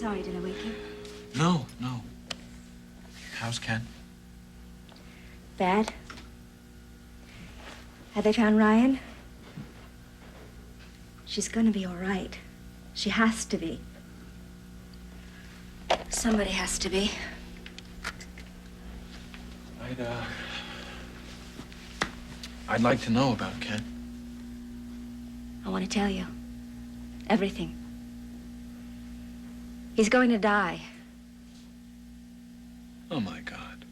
sorry. Did I wake you? No. How's Ken? Bad? Have they found Ryan? She's gonna be all right. She has to be. Somebody has to be. I'd like to know about Ken. I want to tell you. Everything. He's going to die. Oh, my God.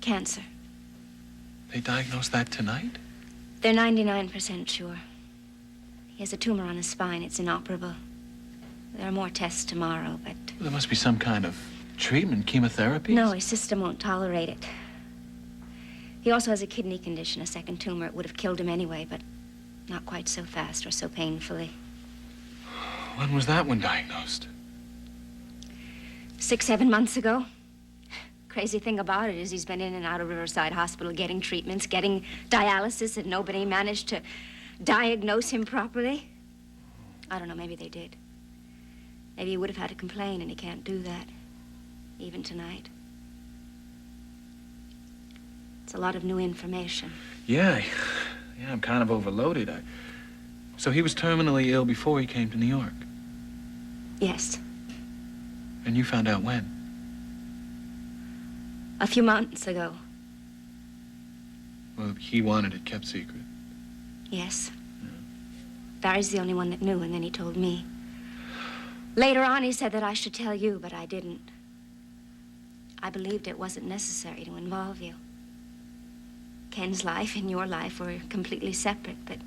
Cancer. They diagnosed that tonight? They're 99% sure. He has a tumor on his spine. It's inoperable. There are more tests tomorrow, but... There must be some kind of treatment, chemotherapy? No, his system won't tolerate it. He also has a kidney condition, a second tumor. It would have killed him anyway, but not quite so fast or so painfully. When was that one diagnosed? 6, 7 months ago. Crazy thing about it is he's been in and out of Riverside Hospital getting treatments, getting dialysis, and nobody managed to diagnose him properly. I don't know, maybe they did. Maybe he would have had to complain, and he can't do that, even tonight. It's a lot of new information. Yeah, I'm kind of overloaded. So he was terminally ill before he came to New York? Yes. And you found out when? A few months ago. Well, he wanted it kept secret. Yes. Yeah. Barry's the only one that knew, and then he told me. Later on, he said that I should tell you, but I didn't. I believed it wasn't necessary to involve you. Ken's life and your life were completely separate, but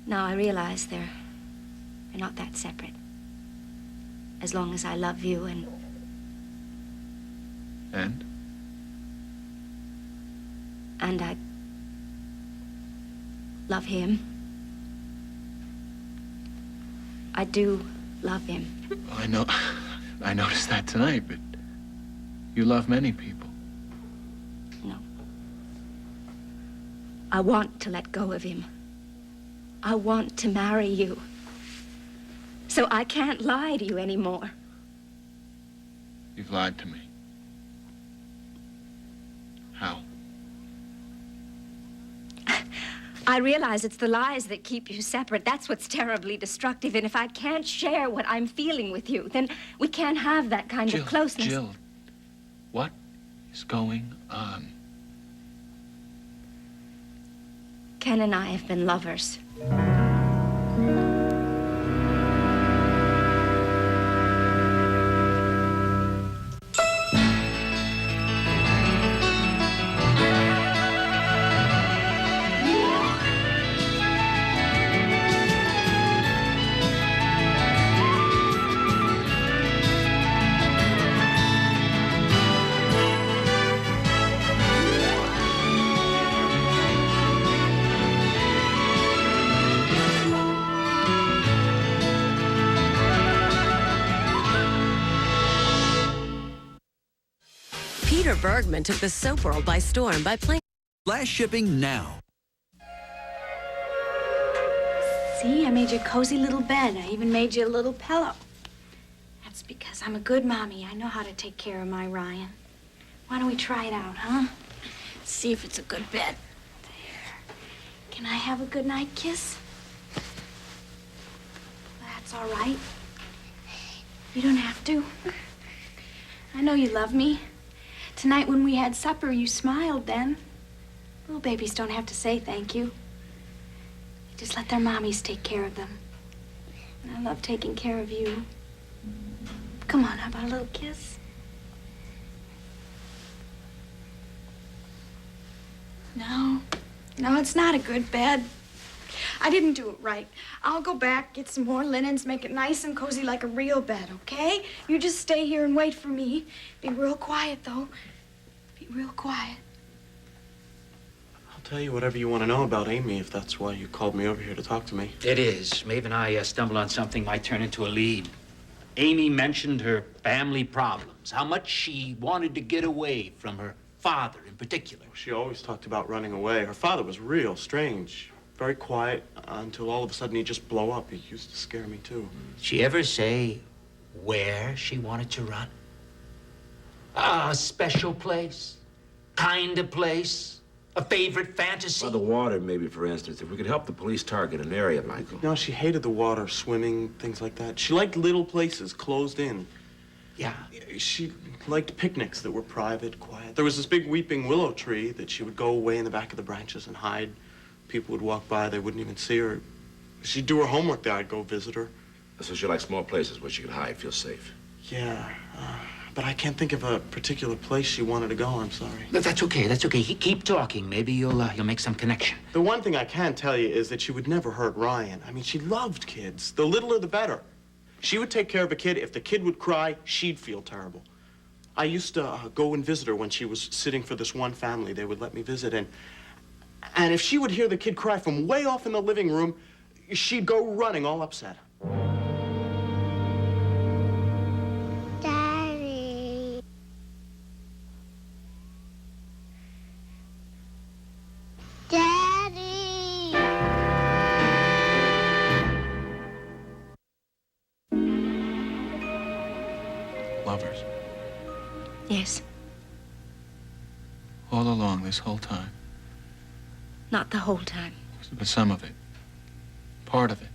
now I realize they're not that separate. As long as I love you and... And? And I love him. I do love him. I know. I noticed that tonight, but you love many people. No. I want to let go of him. I want to marry you. So I can't lie to you anymore. You've lied to me. How? I realize it's the lies that keep you separate. That's what's terribly destructive. And if I can't share what I'm feeling with you, then we can't have that kind of closeness. Jill, what is going on? Ken and I have been lovers. Peter Bergman took the soap world by storm by playing... Flash shipping now. See, I made you a cozy little bed. I even made you a little pillow. That's because I'm a good mommy. I know how to take care of my Ryan. Why don't we try it out, huh? See if it's a good bed. There. Can I have a good night kiss? That's all right. You don't have to. I know you love me. Tonight when we had supper, you smiled then. Little babies don't have to say thank you. Just let their mommies take care of them. And I love taking care of you. Come on, how about a little kiss? No, it's not a good bed. I didn't do it right. I'll go back, get some more linens, make it nice and cozy like a real bed, okay? You just stay here and wait for me. Be real quiet, though. Be real quiet. I'll tell you whatever you want to know about Amy, if that's why you called me over here to talk to me. It is. Maeve and I stumbled on something might turn into a lead. Amy mentioned her family problems, how much she wanted to get away from her father in particular. She always talked about running away. Her father was real strange. very quiet until all of a sudden he'd just blow up. He used to scare me, too. Did she ever say where she wanted to run? A special place? Kind of place? A favorite fantasy? Well, the water, maybe, for instance. If we could help the police target an area, Michael. No, she hated the water, swimming, things like that. She liked little places, closed in. Yeah. She liked picnics that were private, quiet. There was this big weeping willow tree that she would go away in the back of the branches and hide. People would walk by, they wouldn't even see her. She'd do her homework there, I'd go visit her. So she likes small places where she could hide, feel safe. Yeah, but I can't think of a particular place she wanted to go, I'm sorry. That's okay, that's okay. Keep talking. Maybe you'll make some connection. The one thing I can tell you is that she would never hurt Ryan. I mean, she loved kids. The littler, the better. She would take care of a kid. If the kid would cry, she'd feel terrible. I used to go and visit her when she was sitting for this one family. They would let me visit, and if she would hear the kid cry from way off in the living room, she'd go running all upset. Daddy. Daddy. Lovers. Yes. All along, this whole time. Not the whole time. But some of it. Part of it.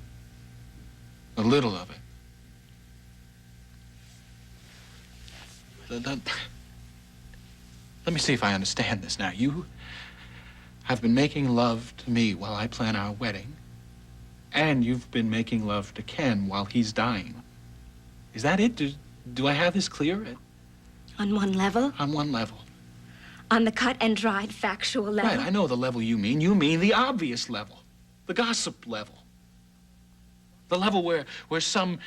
A little of it. Let me see if I understand this now. You have been making love to me while I plan our wedding, and you've been making love to Ken while he's dying. Is that it? Do I have this clear? On one level? On one level. On the cut and dried factual level? Right, I know the level you mean. You mean the obvious level. The gossip level. The level where some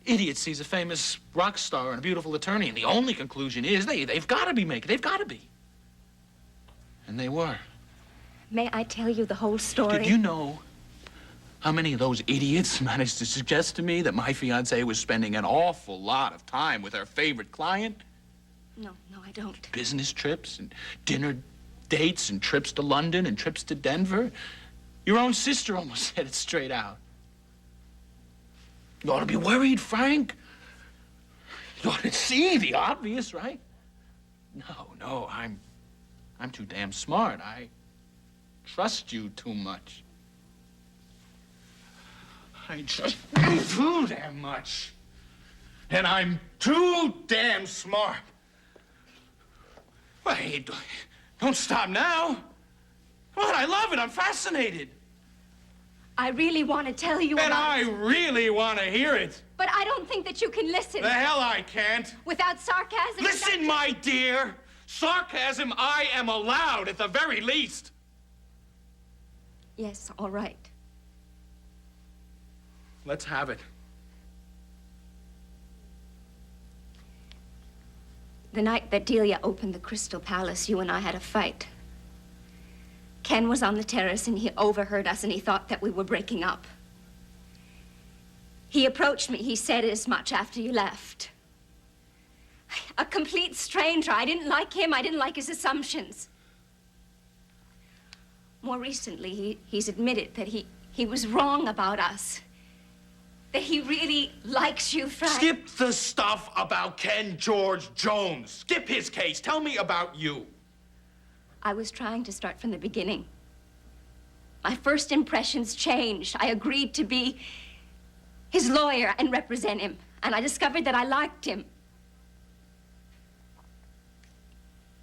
idiot sees a famous rock star and a beautiful attorney, and the only conclusion is they've got to be making, they've got to be. And they were. May I tell you the whole story? Did you know how many of those idiots managed to suggest to me that my fiancée was spending an awful lot of time with her favorite client? No, I don't. Business trips and dinner dates and trips to London and trips to Denver. Your own sister almost said it straight out. You ought to be worried, Frank. You ought to see the obvious, right? No, I'm too damn smart. I trust you too much. I trust you too damn much. And I'm too damn smart. Wait, don't stop now. Come on, I love it. I'm fascinated. I really want to tell you And about I really want to hear it. But I don't think that you can listen. The hell I can't. Without sarcasm. Listen, my dear. Sarcasm I am allowed at the very least. Yes, all right. Let's have it. The night that Delia opened the Crystal Palace, you and I had a fight. Ken was on the terrace and he overheard us and he thought that we were breaking up. He approached me. He said as much after you left. A complete stranger. I didn't like him. I didn't like his assumptions. More recently, he's admitted that he was wrong about us. That he really likes you, Frank. Skip the stuff about Ken George Jones. Skip his case. Tell me about you. I was trying to start from the beginning. My first impressions changed. I agreed to be his lawyer and represent him. And I discovered that I liked him.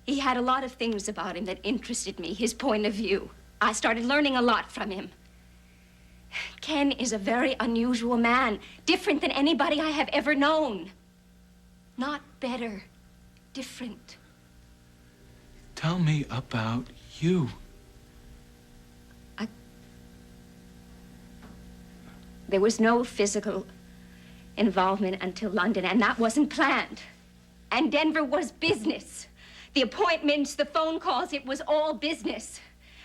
He had a lot of things about him that interested me, his point of view. I started learning a lot from him. Ken is a very unusual man, different than anybody I have ever known. Not better, different. Tell me about you. There was no physical involvement until London, and that wasn't planned. And Denver was business. The appointments, the phone calls, it was all business.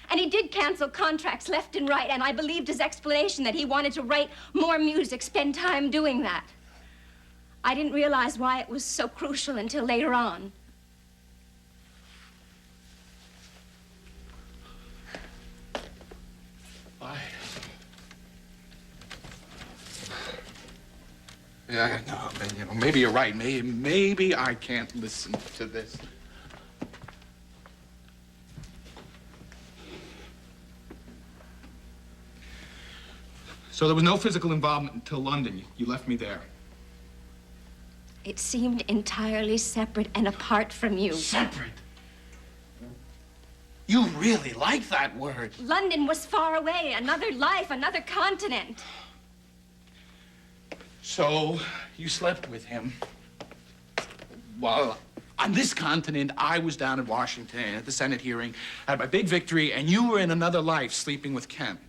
And he did cancel contracts left and right, and I believed his explanation that he wanted to write more music, spend time doing that. I didn't realize why it was so crucial until later on. I Yeah, no, you know, maybe you're right. Maybe I can't listen to this. So there was no physical involvement until London. You left me there. It seemed entirely separate and apart from you. Separate? You really like that word. London was far away, another life, another continent. So you slept with him. Well, on this continent, I was down in Washington at the Senate hearing, had my big victory, and you were in another life sleeping with Ken.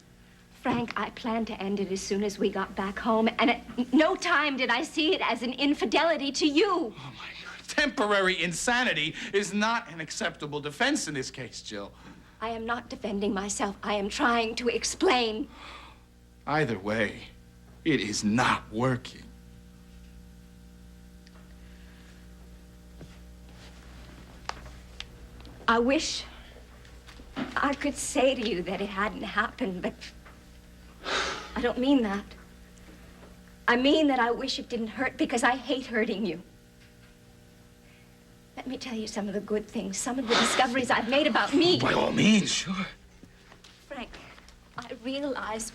Frank, I planned to end it as soon as we got back home, and at no time did I see it as an infidelity to you. Oh, my God. Temporary insanity is not an acceptable defense in this case, Jill. I am not defending myself. I am trying to explain. Either way, it is not working. I wish I could say to you that it hadn't happened, but I don't mean that. I mean that I wish it didn't hurt because I hate hurting you. Let me tell you some of the good things, some of the discoveries I've made about me. By all means, sure. Frank, I realize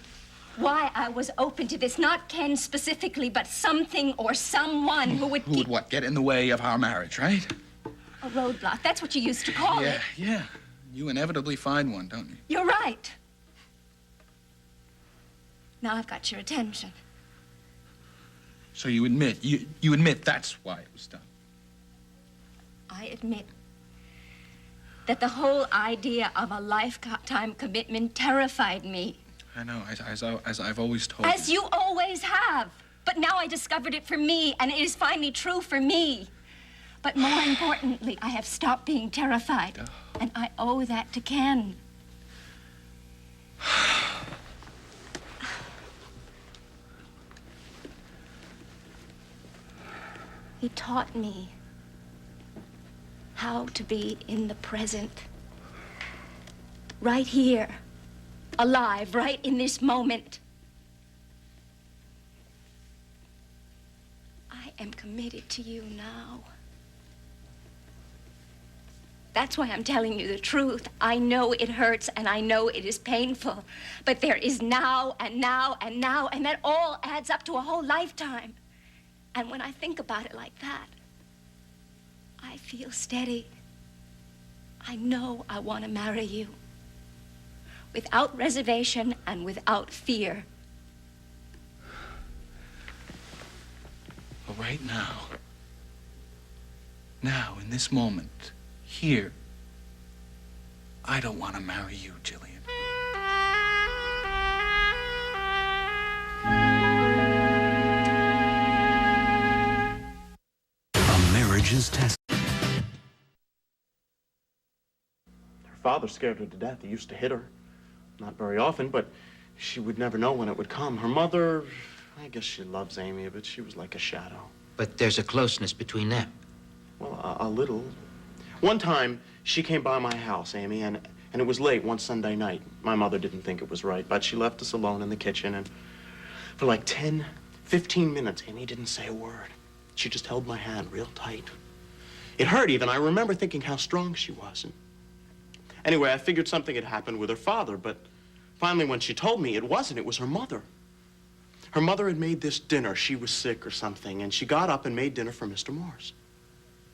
why I was open to this. Not Ken specifically, but something or someone who would Who would what? Get in the way of our marriage, right? A roadblock. That's what you used to call it. Yeah. You inevitably find one, don't you? You're right. Now I've got your attention. So you admit, you admit that's why it was done. I admit that the whole idea of a lifetime commitment terrified me. I know, as I've always told As you always have. But now I discovered it for me, and it is finally true for me. But more importantly, I have stopped being terrified. And I owe that to Ken. He taught me how to be in the present. Right here. Alive, right in this moment. I am committed to you now. That's why I'm telling you the truth. I know it hurts and I know it is painful, but there is now and now and now, and that all adds up to a whole lifetime. And when I think about it like that, I feel steady. I know I want to marry you. Without reservation and without fear. But right now, in this moment, here, I don't want to marry you, Jillian. A marriage is tested. Her father scared her to death. He used to hit her. Not very often, but she would never know when it would come. Her mother, I guess she loves Amy, but she was like a shadow. But there's a closeness between them. Well, a little. One time, she came by my house, Amy, and it was late one Sunday night. My mother didn't think it was right, but she left us alone in the kitchen, and for like 10, 15 minutes, Amy didn't say a word. She just held my hand real tight. It hurt even. I remember thinking how strong she was. And anyway, I figured something had happened with her father, but finally when she told me, it wasn't. It was her mother. Her mother had made this dinner. She was sick or something, and she got up and made dinner for Mr. Morse.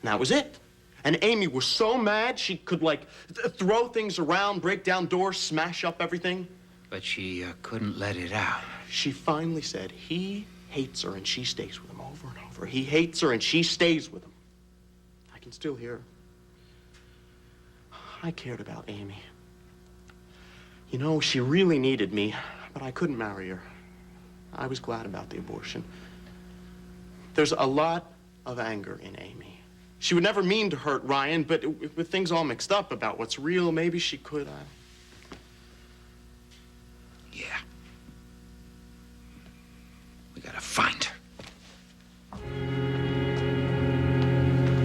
And that was it. And Amy was so mad, she could, like, throw things around, break down doors, smash up everything. But she couldn't let it out. She finally said, he hates her and she stays with him over and over. He hates her and she stays with him. I can still hear her. I cared about Amy. You know, she really needed me, but I couldn't marry her. I was glad about the abortion. There's a lot of anger in Amy. She would never mean to hurt Ryan, but with things all mixed up about what's real, maybe she could. Yeah. We gotta find her.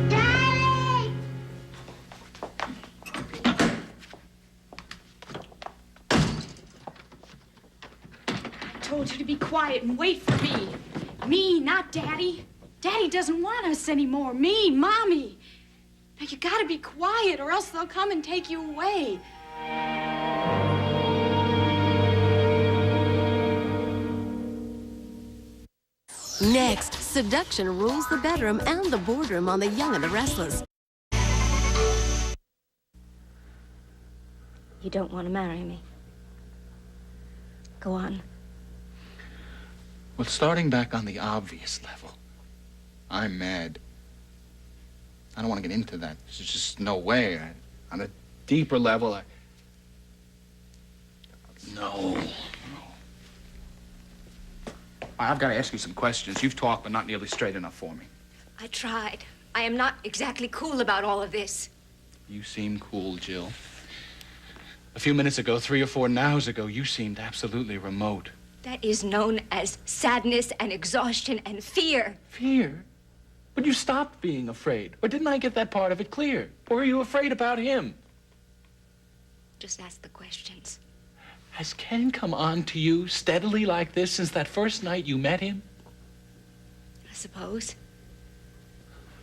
Daddy! I told you to be quiet and wait for me. Me, not Daddy. Daddy doesn't want us anymore. Me, Mommy. Now, you gotta be quiet or else they'll come and take you away. Next, seduction rules the bedroom and the boardroom on The Young and the Restless. You don't want to marry me. Go on. Well, starting back on the obvious level, I'm mad. I don't want to get into that. There's just no way. On a deeper level, No. I've got to ask you some questions. You've talked, but not nearly straight enough for me. I tried. I am not exactly cool about all of this. You seem cool, Jill. A few minutes ago, 3 or 4 nows ago, you seemed absolutely remote. That is known as sadness and exhaustion and fear. Fear? But you stopped being afraid. Or didn't I get that part of it clear? Or are you afraid about him? Just ask the questions. Has Ken come on to you steadily like this since that first night you met him? I suppose.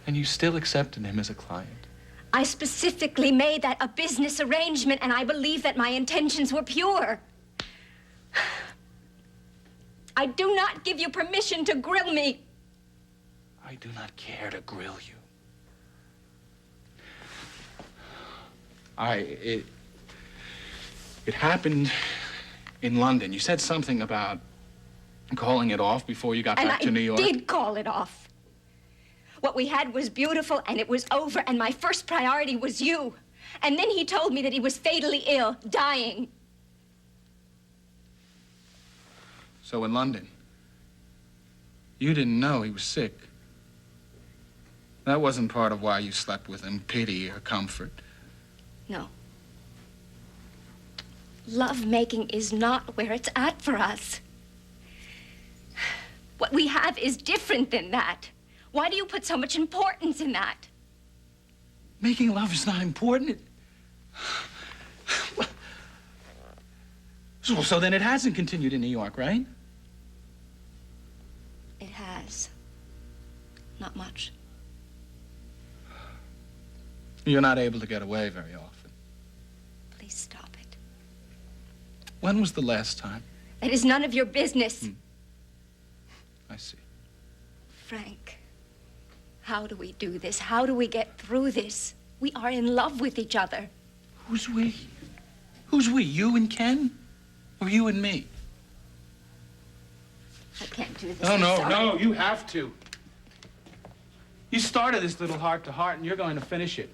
And you still accepted him as a client? I specifically made that a business arrangement, and I believe that my intentions were pure. I do not give you permission to grill me. I do not care to grill you. It happened in London. You said something about calling it off before you got back to New York. And I did call it off. What we had was beautiful, and it was over, and my first priority was you. And then he told me that he was fatally ill, dying. So in London, you didn't know he was sick. That wasn't part of why you slept with him, pity or comfort. No. Love-making is not where it's at for us. What we have is different than that. Why do you put so much importance in that? Making love is not important. So then it hasn't continued in New York, right? It has. Not much. You're not able to get away very often. Please stop it. When was the last time? That is none of your business. I see. Frank, how do we do this? How do we get through this? We are in love with each other. Who's we? Who's we? You and Ken? Or you and me? I can't do this. No, I'm no, sorry. no, you have to. You started this little heart-to-heart, and you're going to finish it.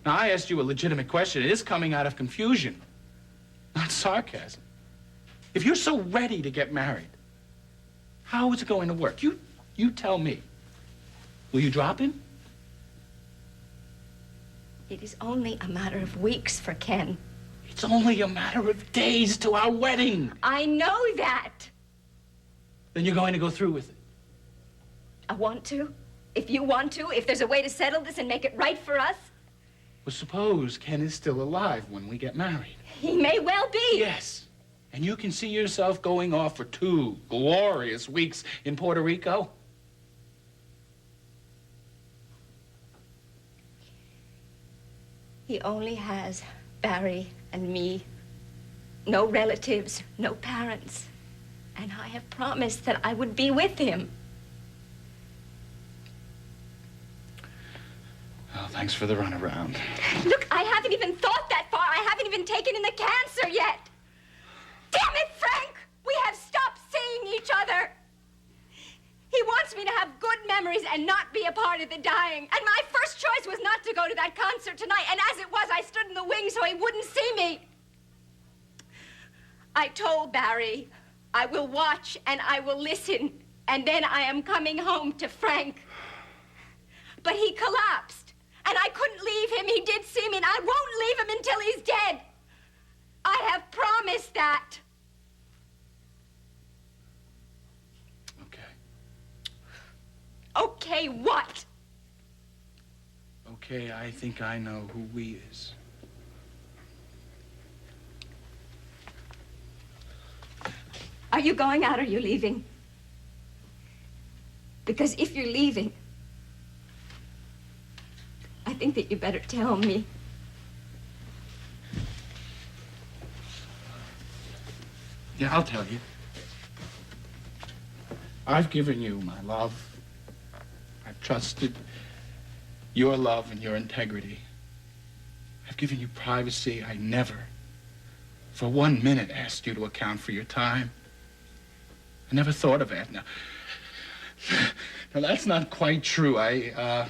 Now, I asked you a legitimate question. It is coming out of confusion, not sarcasm. If you're so ready to get married, how is it going to work? You tell me. Will you drop him? It is only a matter of weeks for Ken. It's only a matter of days to our wedding. I know that. Then you're going to go through with it. I want to. If you want to, if there's a way to settle this and make it right for us. Well, suppose Ken is still alive when we get married. He may well be. Yes. And you can see yourself going off for 2 glorious weeks in Puerto Rico. He only has Barry and me. No relatives, no parents. And I have promised that I would be with him. Oh, thanks for the runaround. Look, I haven't even thought that far. I haven't even taken in the cancer yet. Damn it, Frank! We have stopped seeing each other. He wants me to have good memories and not be a part of the dying. And my first choice was not to go to that concert tonight. And as it was, I stood in the wings so he wouldn't see me. I told Barry, I will watch and I will listen. And then I am coming home to Frank. But he collapsed. And I couldn't leave him. He did see me, and I won't leave him until he's dead. I have promised that. Okay. Okay, what? Okay, I think I know who we is. Are you going out or are you leaving? Because if you're leaving, I think that you better tell me. Yeah, I'll tell you. I've given you my love. I've trusted your love and your integrity. I've given you privacy. I never, for 1 minute, asked you to account for your time. I never thought of that. Now, that's not quite true. I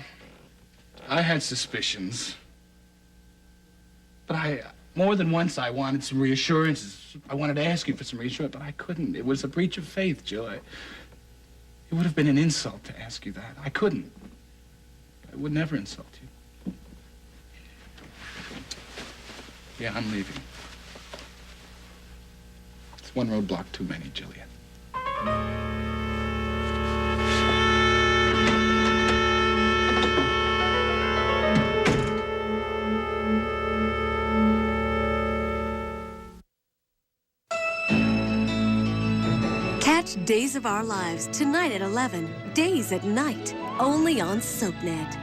had suspicions. But more than once, I wanted some reassurances. I wanted to ask you for some reassurance, but I couldn't. It was a breach of faith, Jill. It would have been an insult to ask you that. I couldn't. I would never insult you. Yeah, I'm leaving. It's one roadblock too many, Jillian. Catch Days of Our Lives tonight at 11. Days at Night, only on SoapNet.